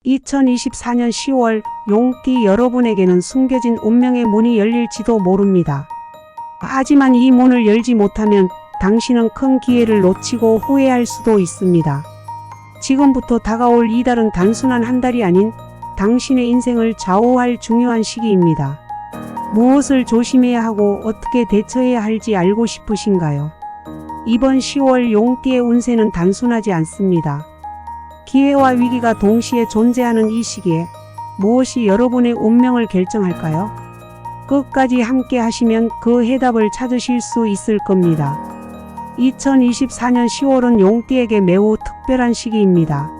2024년 10월 용띠 여러분에게는 숨겨진 운명의 문이 열릴지도 모릅니다. 하지만 이 문을 열지 못하면 당신은 큰 기회를 놓치고 후회할 수도 있습니다. 지금부터 다가올 이달은 단순한 한 달이 아닌 당신의 인생을 좌우할 중요한 시기입니다. 무엇을 조심해야 하고 어떻게 대처해야 할지 알고 싶으신가요? 이번 10월 용띠의 운세는 단순하지 않습니다. 기회와 위기가 동시에 존재하는 이 시기에 무엇이 여러분의 운명을 결정할까요? 끝까지 함께 하시면 그 해답을 찾으실 수 있을 겁니다. 2024년 10월은 용띠에게 매우 특별한 시기입니다.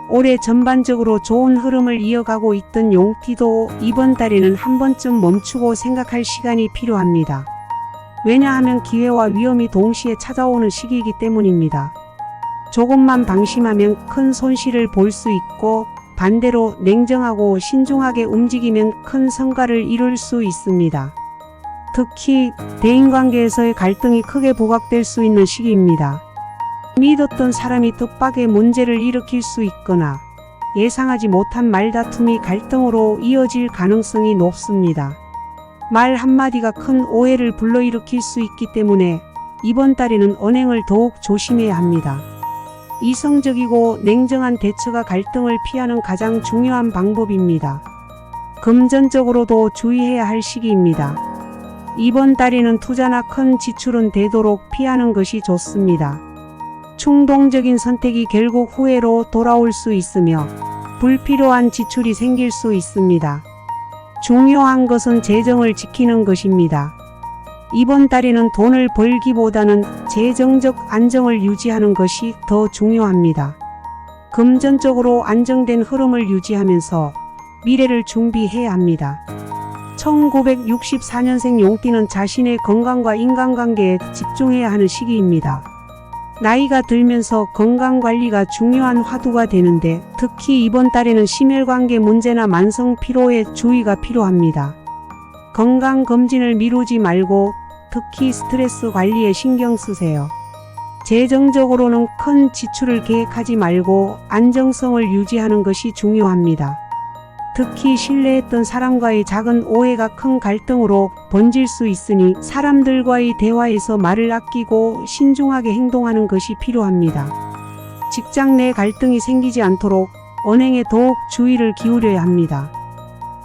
올해 전반적으로 좋은 흐름을 이어가고 있던 용띠도 이번 달에는 한 번쯤 멈추고 생각할 시간이 필요합니다. 왜냐하면 기회와 위험이 동시에 찾아오는 시기이기 때문입니다. 조금만 방심하면 큰 손실을 볼 수 있고 반대로 냉정하고 신중하게 움직이면 큰 성과를 이룰 수 있습니다. 특히 대인관계에서의 갈등이 크게 부각될 수 있는 시기입니다. 믿었던 사람이 뜻밖의 문제를 일으킬 수 있거나 예상하지 못한 말다툼이 갈등으로 이어질 가능성이 높습니다. 말 한마디가 큰 오해를 불러일으킬 수 있기 때문에 이번 달에는 언행을 더욱 조심해야 합니다. 이성적이고 냉정한 대처가 갈등을 피하는 가장 중요한 방법입니다. 금전적으로도 주의해야 할 시기입니다. 이번 달에는 투자나 큰 지출은 되도록 피하는 것이 좋습니다. 충동적인 선택이 결국 후회로 돌아올 수 있으며 불필요한 지출이 생길 수 있습니다. 중요한 것은 재정을 지키는 것입니다. 이번 달에는 돈을 벌기보다는 재정적 안정을 유지하는 것이 더 중요합니다. 금전적으로 안정된 흐름을 유지하면서 미래를 준비해야 합니다. 1964년생 용띠는 자신의 건강과 인간관계에 집중해야 하는 시기입니다. 나이가 들면서 건강관리가 중요한 화두가 되는데 특히 이번 달에는 심혈관계 문제나 만성 피로에 주의가 필요합니다. 건강검진을 미루지 말고 특히 스트레스 관리에 신경 쓰세요. 재정적으로는 큰 지출을 계획하지 말고 안정성을 유지하는 것이 중요합니다. 특히 신뢰했던 사람과의 작은 오해가 큰 갈등으로 번질 수 있으니 사람들과의 대화에서 말을 아끼고 신중하게 행동하는 것이 필요합니다. 직장 내 갈등이 생기지 않도록 언행에 더욱 주의를 기울여야 합니다.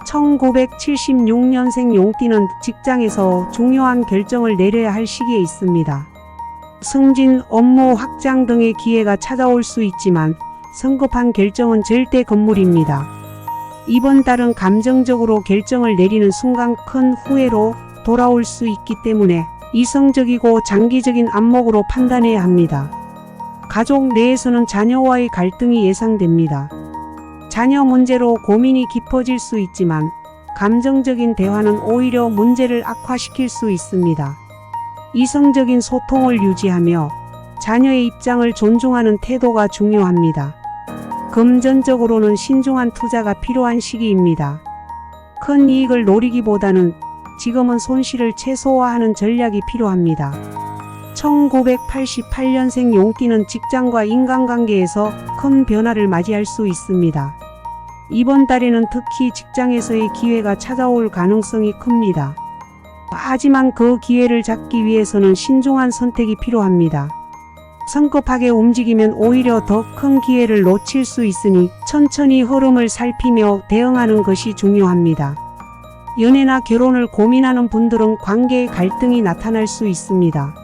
1976년생 용띠는 직장에서 중요한 결정을 내려야 할 시기에 있습니다. 승진, 업무 확장 등의 기회가 찾아올 수 있지만 성급한 결정은 절대 금물입니다. 이번 달은 감정적으로 결정을 내리는 순간 큰 후회로 돌아올 수 있기 때문에 이성적이고 장기적인 안목으로 판단해야 합니다. 가족 내에서는 자녀와의 갈등이 예상됩니다. 자녀 문제로 고민이 깊어질 수 있지만 감정적인 대화는 오히려 문제를 악화시킬 수 있습니다. 이성적인 소통을 유지하며 자녀의 입장을 존중하는 태도가 중요합니다. 금전적으로는 신중한 투자가 필요한 시기입니다. 큰 이익을 노리기보다는 지금은 손실을 최소화하는 전략이 필요합니다. 1988년생 용띠는 직장과 인간관계에서 큰 변화를 맞이할 수 있습니다. 이번 달에는 특히 직장에서의 기회가 찾아올 가능성이 큽니다. 하지만 그 기회를 잡기 위해서는 신중한 선택이 필요합니다. 성급하게 움직이면 오히려 더 큰 기회를 놓칠 수 있으니 천천히 흐름을 살피며 대응하는 것이 중요합니다. 연애나 결혼을 고민하는 분들은 관계의 갈등이 나타날 수 있습니다.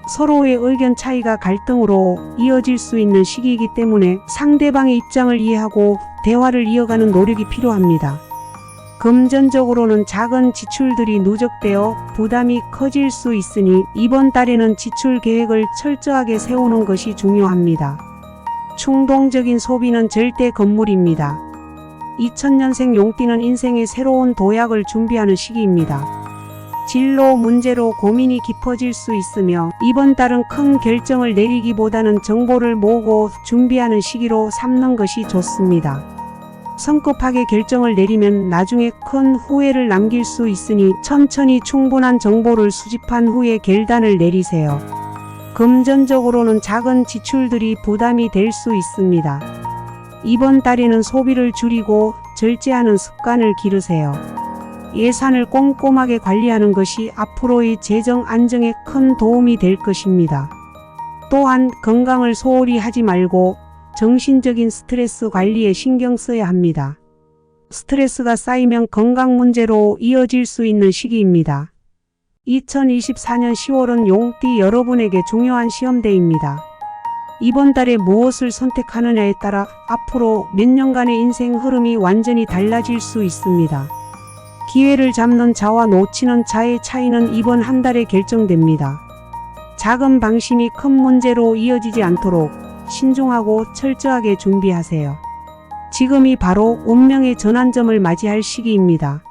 서로의 의견 차이가 갈등으로 이어질 수 있는 시기이기 때문에 상대방의 입장을 이해하고 대화를 이어가는 노력이 필요합니다. 금전적으로는 작은 지출들이 누적되어 부담이 커질 수 있으니 이번 달에는 지출 계획을 철저하게 세우는 것이 중요합니다. 충동적인 소비는 절대 금물입니다. 2000년생 용띠는 인생의 새로운 도약을 준비하는 시기입니다. 진로 문제로 고민이 깊어질 수 있으며 이번 달은 큰 결정을 내리기보다는 정보를 모으고 준비하는 시기로 삼는 것이 좋습니다. 성급하게 결정을 내리면 나중에 큰 후회를 남길 수 있으니 천천히 충분한 정보를 수집한 후에 결단을 내리세요. 금전적으로는 작은 지출들이 부담이 될 수 있습니다. 이번 달에는 소비를 줄이고 절제하는 습관을 기르세요. 예산을 꼼꼼하게 관리하는 것이 앞으로의 재정 안정에 큰 도움이 될 것입니다. 또한 건강을 소홀히 하지 말고 정신적인 스트레스 관리에 신경 써야 합니다. 스트레스가 쌓이면 건강 문제로 이어질 수 있는 시기입니다. 2024년 10월은 용띠 여러분에게 중요한 시험대입니다. 이번 달에 무엇을 선택하느냐에 따라 앞으로 몇 년간의 인생 흐름이 완전히 달라질 수 있습니다. 기회를 잡는 자와 놓치는 자의 차이는 이번 한 달에 결정됩니다. 작은 방심이 큰 문제로 이어지지 않도록 신중하고 철저하게 준비하세요. 지금이 바로 운명의 전환점을 맞이할 시기입니다.